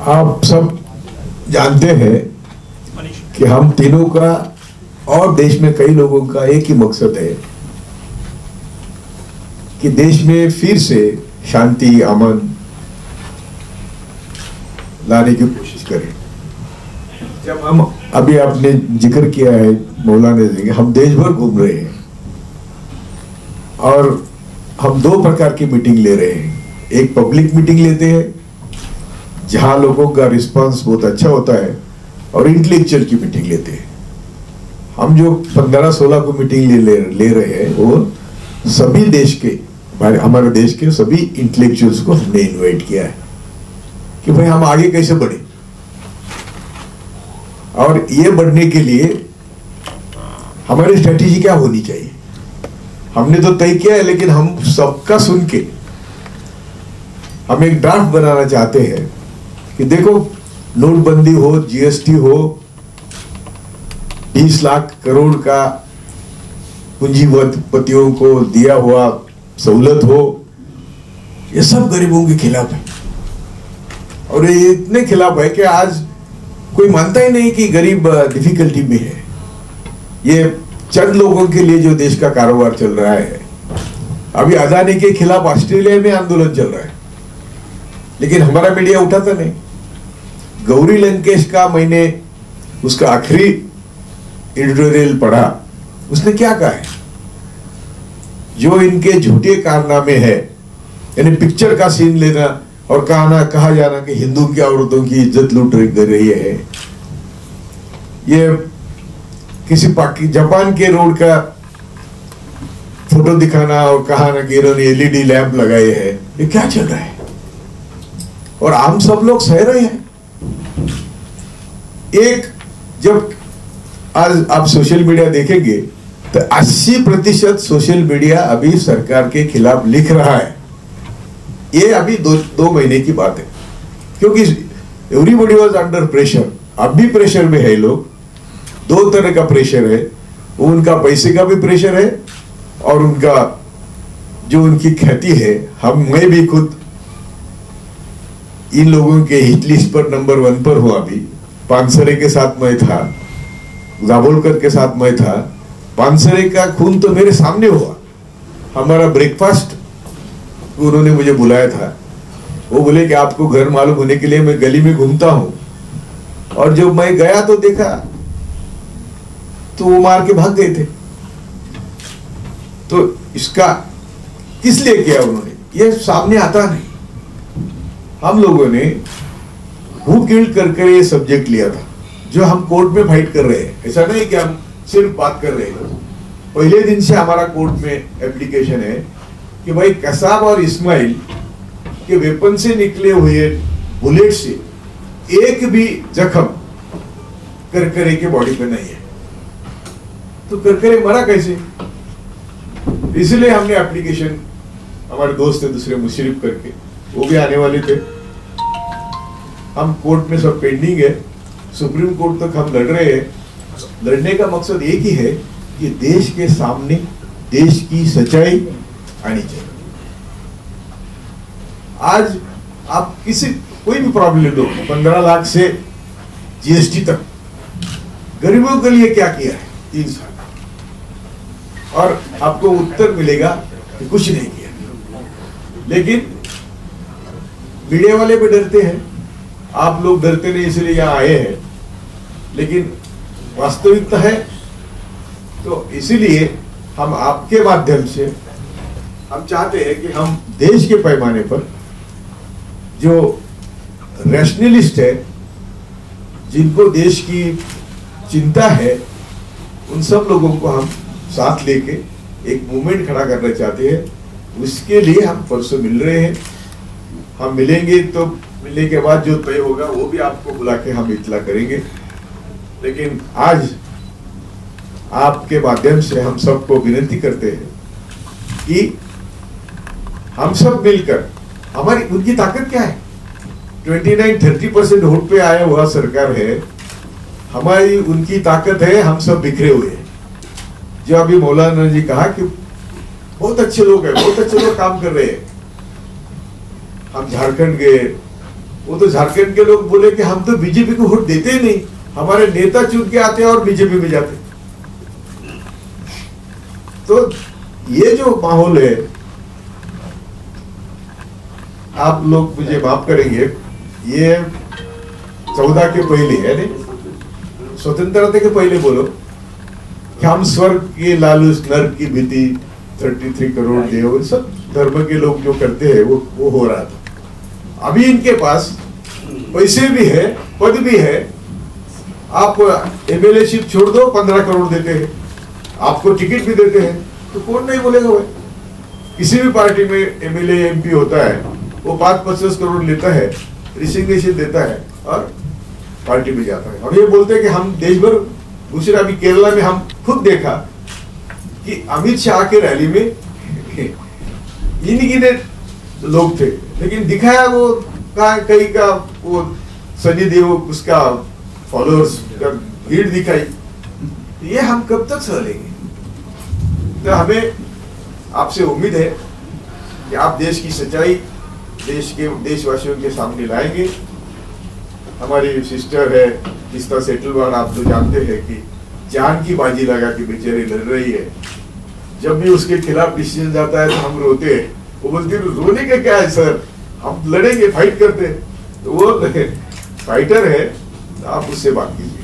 आप सब जानते हैं कि हम तीनों का और देश में कई लोगों का एक ही मकसद है कि देश में फिर से शांति अमन लाने की कोशिश करें। जब हम अभी आपने जिक्र किया है मौलाना जी, हम देश भर घूम रहे हैं और हम दो प्रकार की मीटिंग ले रहे हैं। एक पब्लिक मीटिंग लेते हैं जहां लोगों का रिस्पांस बहुत अच्छा होता है, और इंटेलेक्चुअल की मीटिंग लेते हैं। हम जो 15-16 को मीटिंग ले रहे हैं वो सभी देश के, हमारे देश के सभी इंटेलेक्चुअल्स को हमने इनवाइट किया है कि भाई हम आगे कैसे बढ़े, और ये बढ़ने के लिए हमारी स्ट्रेटेजी क्या होनी चाहिए। हमने तो तय किया है, लेकिन हम सबका सुन के हम एक ड्राफ्ट बनाना चाहते हैं कि देखो नोटबंदी हो, जीएसटी हो, 20 लाख करोड़ का पूंजीपतियों को दिया हुआ सहूलत हो, ये सब गरीबों के खिलाफ है। और ये इतने खिलाफ है कि आज कोई मानता ही नहीं कि गरीब डिफिकल्टी में है। ये चंद लोगों के लिए जो देश का कारोबार चल रहा है। अभी अदानी के खिलाफ ऑस्ट्रेलिया में आंदोलन चल रहा है, लेकिन हमारा मीडिया उठाता नहीं। गौरी लंकेश का मैंने उसका आखिरी एडिटोरियल पढ़ा, उसने क्या कहा है, जो इनके झूठे कारनामे है, यानी पिक्चर का सीन लेना और कहा जाना कि हिंदू की औरतों की इज्जत लूट रही है, ये किसी जापान के रोड का फोटो दिखाना और कहना कि इन्होंने एलईडी लैंप लगाए हैं, ये क्या चल रहा है। और हम सब लोग सह रहे हैं। एक जब आज आप सोशल मीडिया देखेंगे तो 80% सोशल मीडिया अभी सरकार के खिलाफ लिख रहा है। ये अभी दो महीने की बात है, क्योंकि एवरीबॉडी वाज अंडर प्रेशर। अब भी प्रेशर में है लोग, दो तरह का प्रेशर है। वो उनका पैसे का भी प्रेशर है, और उनका जो उनकी ख्याति है। मैं भी खुद इन लोगों के हिट लिस्ट पर नंबर 1 पर हुआ। अभी पानसरे के साथ मैं था, दाभोलकर के साथ मैं था। पानसरे का खून तो मेरे सामने हुआ। हमारा ब्रेकफास्ट उन्होंने मुझे बुलाया था। वो बोले कि आपको घर मालूम होने के लिए मैं गली में घूमता हूं, और जब मैं गया तो देखा तो वो मार के भाग गए थे। तो इसका किस लिए किया उन्होंने, ये सामने आता नहीं। हम लोगों ने हु किल्ड कर ये सब्जेक्ट लिया था, जो हम कोर्ट में फाइट कर रहे हैं। ऐसा नहीं कि हम सिर्फ बात कर रहे हैं। पहले दिन से हमारा कोर्ट में एप्लीकेशन है कि भाई कसाब और इस्माइल के वेपन से निकले हुए बुलेट से एक भी जख्म करकरे के बॉडी पे नहीं है, तो करकरे मरा कैसे। इसलिए हमने एप्लीकेशन, हमारे दोस्त है दूसरे मुशर्रफ करके, वो भी आने वाले थे। हम कोर्ट में सब पेंडिंग है, सुप्रीम कोर्ट तक हम लड़ रहे हैं। लड़ने का मकसद एक ही है कि देश के सामने देश की सच्चाई आनी चाहिए। आज आप कोई भी प्रॉब्लम ले लो, 15 लाख से जीएसटी तक, गरीबों के लिए क्या किया है 3 साल, और आपको उत्तर मिलेगा कि कुछ नहीं किया। लेकिन मीडिया वाले भी डरते हैं, आप लोग डरते नहीं, इसलिए यहां आए हैं। लेकिन वास्तविकता है, तो इसीलिए हम आपके माध्यम से हम चाहते हैं कि हम देश के पैमाने पर जो रैशनलिस्ट है, जिनको देश की चिंता है, उन सब लोगों को हम साथ लेके एक मूवमेंट खड़ा करना चाहते हैं। उसके लिए हम परसों मिल रहे हैं। हम मिलेंगे तो मिलने के बाद जो तय होगा वो भी आपको बुला के हम इतला करेंगे। लेकिन आज आपके माध्यम से हम सबको विनती करते हैं कि हम सब मिलकर, हमारी उनकी ताकत क्या है, 29-30% वोट पे आया हुआ सरकार है। हमारी उनकी ताकत है, हम सब बिखरे हुए हैं। जो अभी मौलाना जी कहा कि बहुत अच्छे लोग हैं, बहुत अच्छे लोग काम कर रहे हैं। हम झारखंड गए, वो तो झारखंड के लोग बोले कि हम तो बीजेपी को वोट देते ही नहीं, हमारे नेता चुन के आते हैं और बीजेपी में जाते। तो ये जो माहौल है, आप लोग मुझे माफ करेंगे, ये 14 के पहले है नहीं, स्वतंत्रता के पहले बोलो कि हम स्वर्ग की लालूस, नर्क की भीति, 33 करोड़ देव, सब धर्म के लोग जो करते हैं वो हो रहा था। अभी इनके पास पैसे भी है, पद भी है, आप एमएलए-शिप छोड़ दो, 15 करोड़ देते हैं, आपको टिकट भी देते हैं, तो कौन नहीं बोलेगा भाई। किसी भी पार्टी में एमएलए एमपी होता है, वो 5-50 करोड़ लेता है, रिसिग्नेशन देता है और पार्टी में जाता है। और ये बोलते हैं कि हम देश भर, दूसरा अभी केरला में हम खुद देखा कि अमित शाह के रैली में गिने लोग थे, लेकिन दिखाया वो कहीं का वो सनी देओल, उसका फॉलोअर्स का भीड़ दिखाई। ये हम कब तक सह लेंगे? तो हमें आपसे उम्मीद है कि आप देश की सच्चाई देशवासियों के सामने लाएंगे। हमारी सिस्टर है जिसका सेटलवान, आप तो जानते हैं कि जान की बाजी लगा के बेचारी लड़ रही है। जब भी उसके खिलाफ डिसीजन जाता है तो हम रोते हैं। वो बोलती है रोने का क्या है सर, हम लड़ेंगे, फाइट करते हैं। तो वो फाइटर है, आप उससे बात कीजिए।